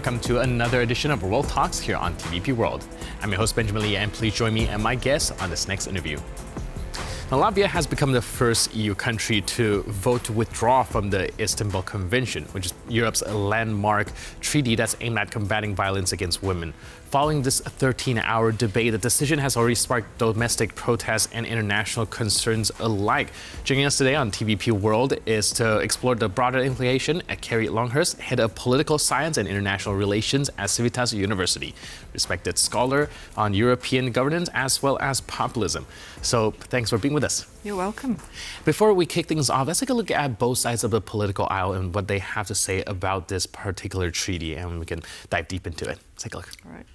welcome to another edition of World Talks here on TVP World. I'm your host, Benjamin Lee, and please join me and my guests on this next interview. Now, Latvia has become the first EU country to vote to withdraw from the Istanbul Convention, which is Europe's landmark treaty that's aimed at combating violence against women. Following this 13-hour debate, the decision has already sparked domestic protests and international concerns alike. Joining us today on TVP World is to explore the broader implication Kerry Longhurst, head of political science and international relations at Civitas University, respected scholar on European governance as well as populism. So thanks for being with us. You're welcome. Before we kick things off, let's take a look at both sides of the political aisle and what they have to say about this particular treaty, and we can dive deep into it. Let's take a look. All right.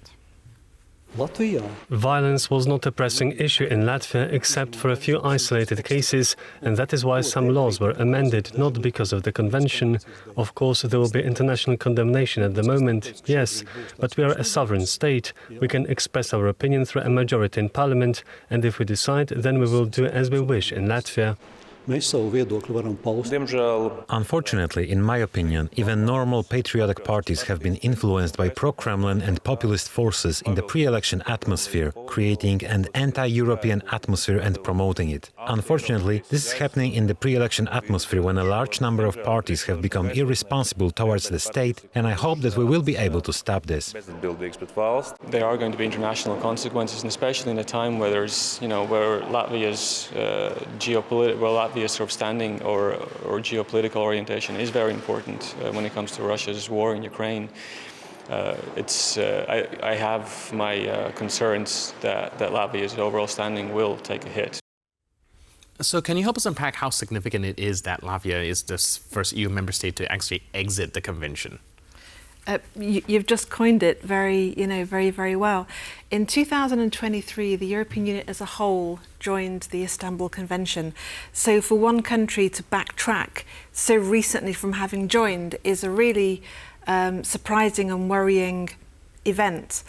Latvia. Violence was not a pressing issue in Latvia except for a few isolated cases, and that is why some laws were amended, not because of the convention. Of course, there will be international condemnation at the moment, yes, but we are a sovereign state. We can express our opinion through a majority in parliament, and if we decide, then we will do as we wish in Latvia. Unfortunately, in my opinion, even normal patriotic parties have been influenced by pro-Kremlin and populist forces in the pre-election atmosphere, creating an anti-European atmosphere and promoting it. Unfortunately, this is happening in the pre-election atmosphere when a large number of parties have become irresponsible towards the state, and I hope that we will be able to stop this. There are going to be international consequences, and especially in a time where there's, where Latvia's Latvia's sort of standing or geopolitical orientation is very important when it comes to Russia's war in Ukraine. I have my concerns that Latvia's overall standing will take a hit. So can you help us unpack how significant it is that Latvia is the first EU member state to actually exit the convention? You've just coined it very, very well. In 2023, the European Union as a whole joined the Istanbul Convention. So for one country to backtrack so recently from having joined is a really surprising and worrying event.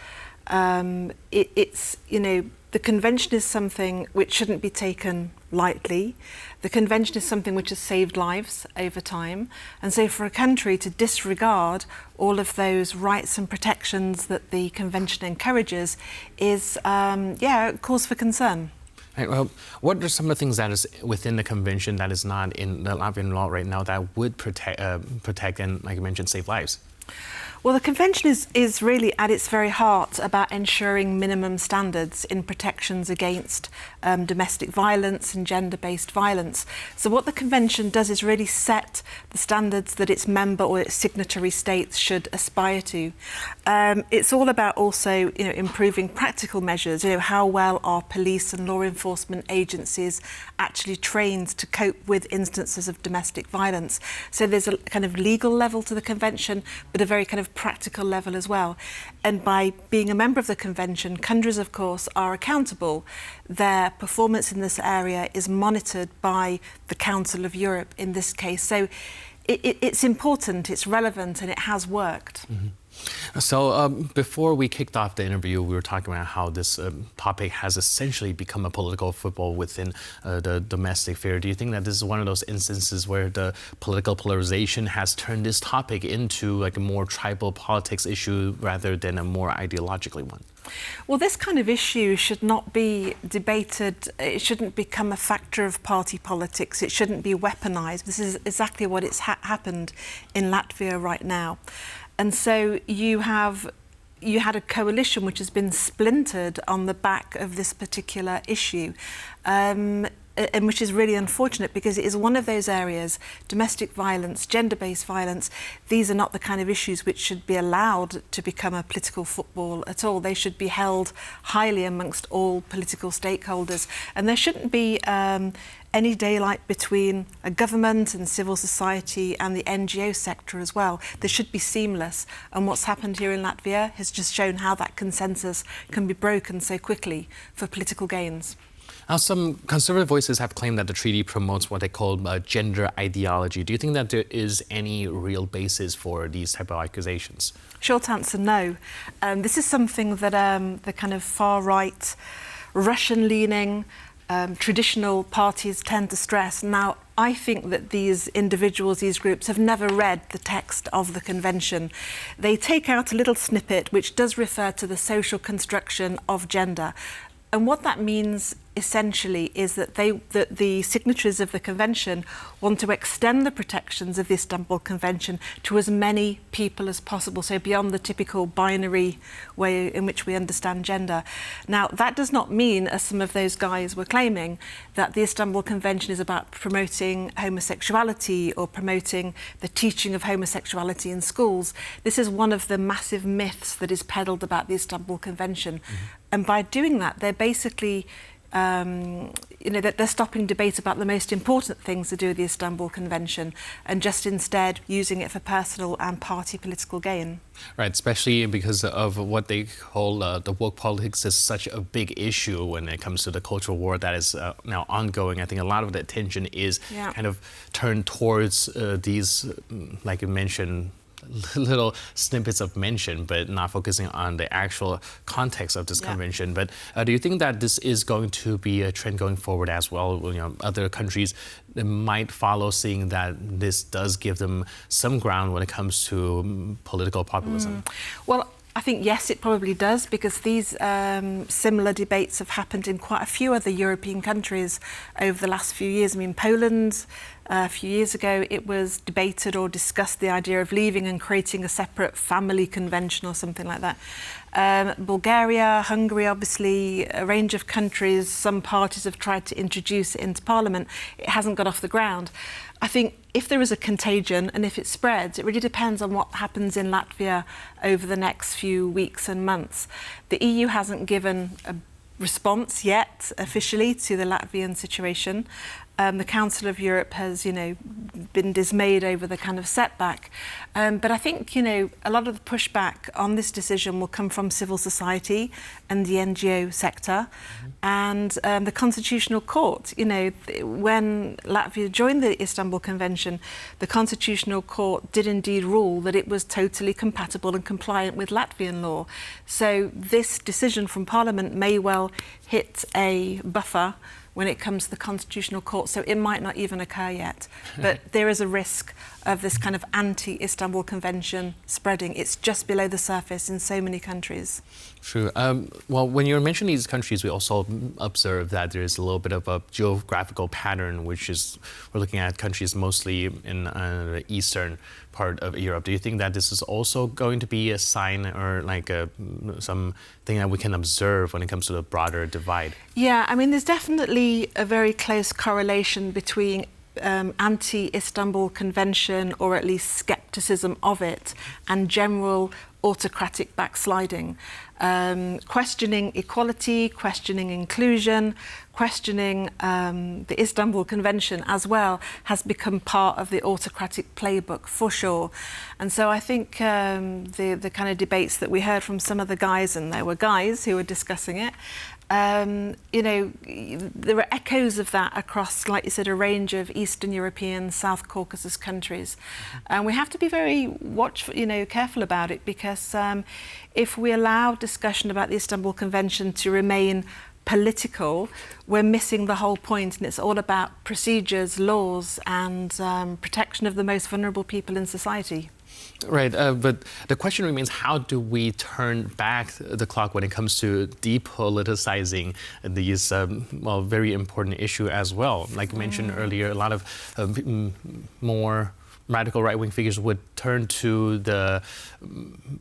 The convention is something which shouldn't be taken lightly. The convention is something which has saved lives over time. And so for a country to disregard all of those rights and protections that the convention encourages is, cause for concern. Right, well, what are some of the things that is within the convention that is not in the Latvian law right now that would protect and, like you mentioned, save lives? Well, the convention is really at its very heart about ensuring minimum standards in protections against domestic violence and gender-based violence. So what the convention does is really set the standards that its member or its signatory states should aspire to. It's all about also, improving practical measures. How well are police and law enforcement agencies actually trained to cope with instances of domestic violence? So there's a kind of legal level to the convention, but a very kind of practical level as well. And by being a member of the convention, countries, of course, are accountable. Their performance in this area is monitored by the Council of Europe in this case. So it's important, it's relevant, and it has worked. Mm-hmm. So before we kicked off the interview, we were talking about how this topic has essentially become a political football within the domestic sphere. Do you think that this is one of those instances where the political polarization has turned this topic into like a more tribal politics issue rather than a more ideologically one? Well, this kind of issue should not be debated. It shouldn't become a factor of party politics. It shouldn't be weaponized. This is exactly what it's happened in Latvia right now. And so you had a coalition which has been splintered on the back of this particular issue, and which is really unfortunate because it is one of those areas, domestic violence, gender-based violence, these are not the kind of issues which should be allowed to become a political football at all. They should be held highly amongst all political stakeholders, and there shouldn't be any daylight between a government and civil society and the NGO sector as well. This should be seamless, and what's happened here in Latvia has just shown how that consensus can be broken so quickly for political gains. Now, some conservative voices have claimed that the treaty promotes what they call gender ideology. Do you think that there is any real basis for these type of accusations? Short answer, no. This is something that the kind of far-right, Russian-leaning traditional parties tend to stress. Now, I think that these individuals, these groups, have never read the text of the convention. They take out a little snippet which does refer to the social construction of gender. And what that means essentially is that the signatories of the convention want to extend the protections of the Istanbul Convention to as many people as possible, so beyond the typical binary way in which we understand gender. Now, that does not mean, as some of those guys were claiming, that the Istanbul Convention is about promoting homosexuality or promoting the teaching of homosexuality in schools. This is one of the massive myths that is peddled about the Istanbul Convention. And by doing that, they're basically that they're stopping debate about the most important things to do with the Istanbul Convention and just instead using it for personal and party political gain. Right, especially because of what they call the woke politics is such a big issue when it comes to the cultural war that is now ongoing. I think a lot of the attention is kind of turned towards these, like you mentioned, little snippets of mention, but not focusing on the actual context of this convention. But do you think that this is going to be a trend going forward as well? You know, other countries might follow, seeing that this does give them some ground when it comes to political populism. Well, I think yes, it probably does, because these similar debates have happened in quite a few other European countries over the last few years. I mean, Poland, a few years ago, it was debated or discussed the idea of leaving and creating a separate family convention or something like that. Bulgaria, Hungary, obviously, a range of countries, some parties have tried to introduce it into Parliament. It hasn't got off the ground. I think if there is a contagion and if it spreads, it really depends on what happens in Latvia over the next few weeks and months. The EU hasn't given a response yet officially to the Latvian situation. The Council of Europe has, been dismayed over the kind of setback. But I think, a lot of the pushback on this decision will come from civil society and the NGO sector and the Constitutional Court. When Latvia joined the Istanbul Convention, the Constitutional Court did indeed rule that it was totally compatible and compliant with Latvian law. So this decision from Parliament may well hit a buffer when it comes to the Constitutional Court, so it might not even occur yet. But there is a risk of this kind of anti-Istanbul Convention spreading. It's just below the surface in so many countries. True. Well, when you're mentioning these countries, we also observe that there is a little bit of a geographical pattern, which is we're looking at countries mostly in the eastern part of Europe. Do you think that this is also going to be a sign or like something that we can observe when it comes to the broader divide? Yeah, I mean, there's definitely a very close correlation between anti-Istanbul Convention, or at least scepticism of it, and general autocratic backsliding. Questioning equality, questioning inclusion, questioning the Istanbul Convention as well has become part of the autocratic playbook for sure. And so I think the kind of debates that we heard from some of the guys, and there were guys who were discussing it, there are echoes of that across, like you said, a range of Eastern European, South Caucasus countries. And we have to be very watchful, careful about it, because if we allow discussion about the Istanbul Convention to remain political, we're missing the whole point, and it's all about procedures, laws, and protection of the most vulnerable people in society. Right, but the question remains, how do we turn back the clock when it comes to depoliticizing these, very important issue as well? Like you mentioned earlier, a lot of more radical right-wing figures would turn to the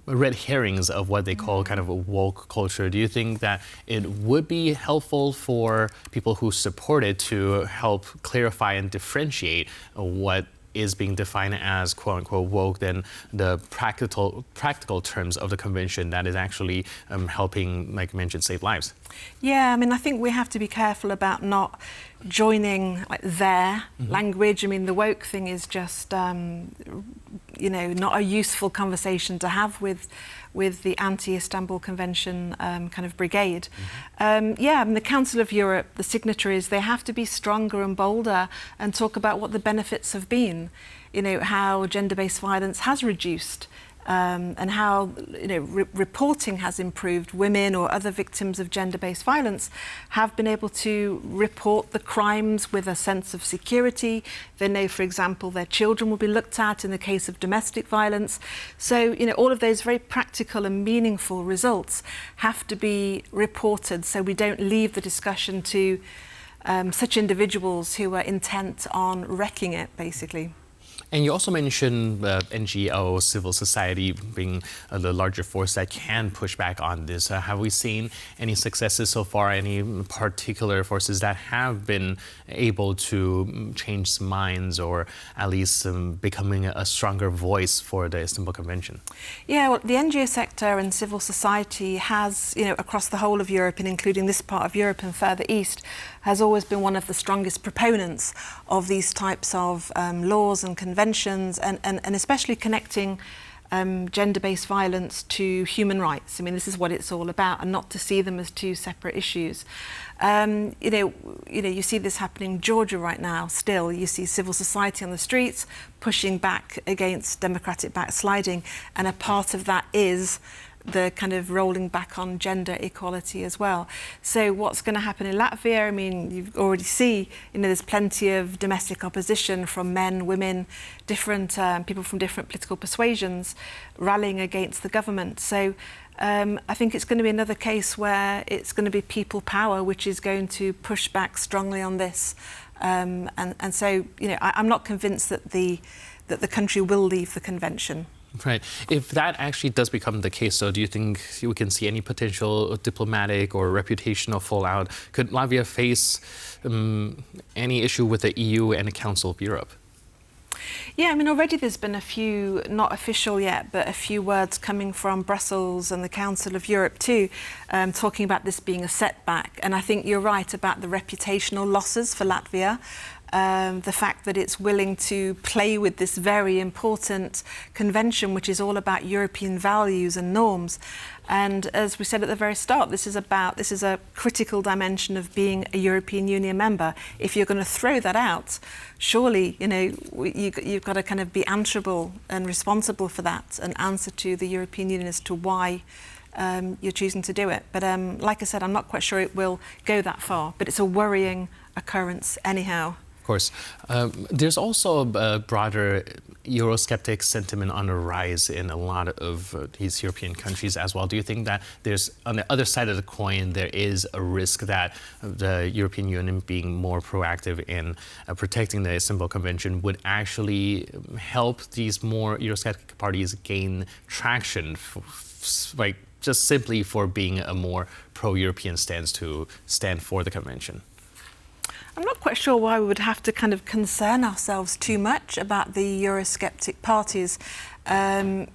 red herrings of what they call kind of a woke culture. Do you think that it would be helpful for people who support it to help clarify and differentiate what is being defined as quote-unquote woke than the practical terms of the convention that is actually helping, like you mentioned, save lives? Yeah, I mean, I think we have to be careful about not joining their language. I mean, the woke thing is just, not a useful conversation to have with the anti-Istanbul Convention kind of brigade. I mean, the Council of Europe, the signatories, they have to be stronger and bolder and talk about what the benefits have been. How gender-based violence has reduced and how reporting has improved. Women or other victims of gender-based violence have been able to report the crimes with a sense of security. They know, for example, their children will be looked at in the case of domestic violence. So, all of those very practical and meaningful results have to be reported, so we don't leave the discussion to such individuals who are intent on wrecking it, basically. And you also mentioned NGO, civil society being the larger force that can push back on this. Have we seen any successes so far, any particular forces that have been able to change some minds or at least becoming a stronger voice for the Istanbul Convention? Yeah, well, the NGO sector and civil society has, across the whole of Europe and including this part of Europe and further east, has always been one of the strongest proponents of these types of laws and conventions, and especially connecting gender-based violence to human rights. I mean, this is what it's all about, and not to see them as two separate issues. You see this happening in Georgia right now still. You see civil society on the streets pushing back against democratic backsliding, and a part of that is the kind of rolling back on gender equality as well. So what's going to happen in Latvia? I mean, you already see, there's plenty of domestic opposition from men, women, different people from different political persuasions rallying against the government. So I think it's going to be another case where it's going to be people power which is going to push back strongly on this. And so, I'm not convinced that the country will leave the convention. Right. If that actually does become the case, though, do you think we can see any potential diplomatic or reputational fallout? Could Latvia face any issue with the EU and the Council of Europe? Yeah, I mean, already there's been a few, not official yet, but a few words coming from Brussels and the Council of Europe too, talking about this being a setback. And I think you're right about the reputational losses for Latvia. The fact that it's willing to play with this very important convention, which is all about European values and norms. And as we said at the very start, this is a critical dimension of being a European Union member. If you're going to throw that out, surely, you've got to kind of be answerable and responsible for that and answer to the European Union as to why you're choosing to do it. But like I said, I'm not quite sure it will go that far, but it's a worrying occurrence anyhow. Of course. There's also a broader Eurosceptic sentiment on the rise in a lot of these European countries as well. Do you think that there's, on the other side of the coin, there is a risk that the European Union being more proactive in protecting the Istanbul Convention would actually help these more Eurosceptic parties gain traction, just simply for being a more pro-European stance to stand for the convention? I'm not quite sure why we would have to kind of concern ourselves too much about the Eurosceptic parties. That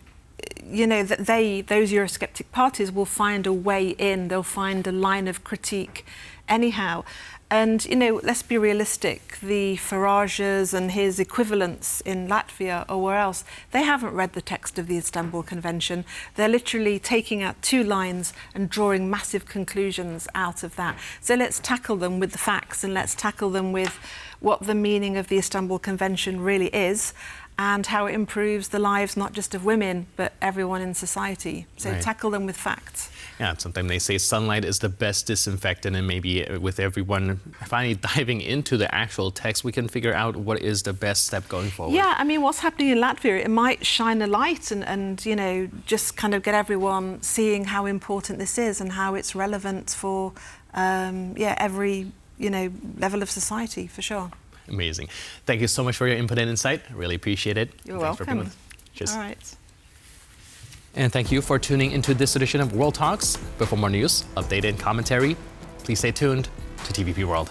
those Eurosceptic parties will find a way in, they'll find a line of critique anyhow. And, let's be realistic, the Farages and his equivalents in Latvia or where else, they haven't read the text of the Istanbul Convention. They're literally taking out two lines and drawing massive conclusions out of that. So let's tackle them with the facts, and let's tackle them with what the meaning of the Istanbul Convention really is and how it improves the lives not just of women, but everyone in society. So right. Tackle them with facts. Yeah, sometimes they say sunlight is the best disinfectant, and maybe with everyone finally diving into the actual text, we can figure out what is the best step going forward. Yeah, I mean, what's happening in Latvia, it might shine a light and just kind of get everyone seeing how important this is and how it's relevant for, every, level of society, for sure. Amazing. Thank you so much for your input and insight. Really appreciate it. You're welcome. For being with us. Cheers. All right. And thank you for tuning into this edition of World Talks. But for more news, updated and commentary, please stay tuned to TVP World.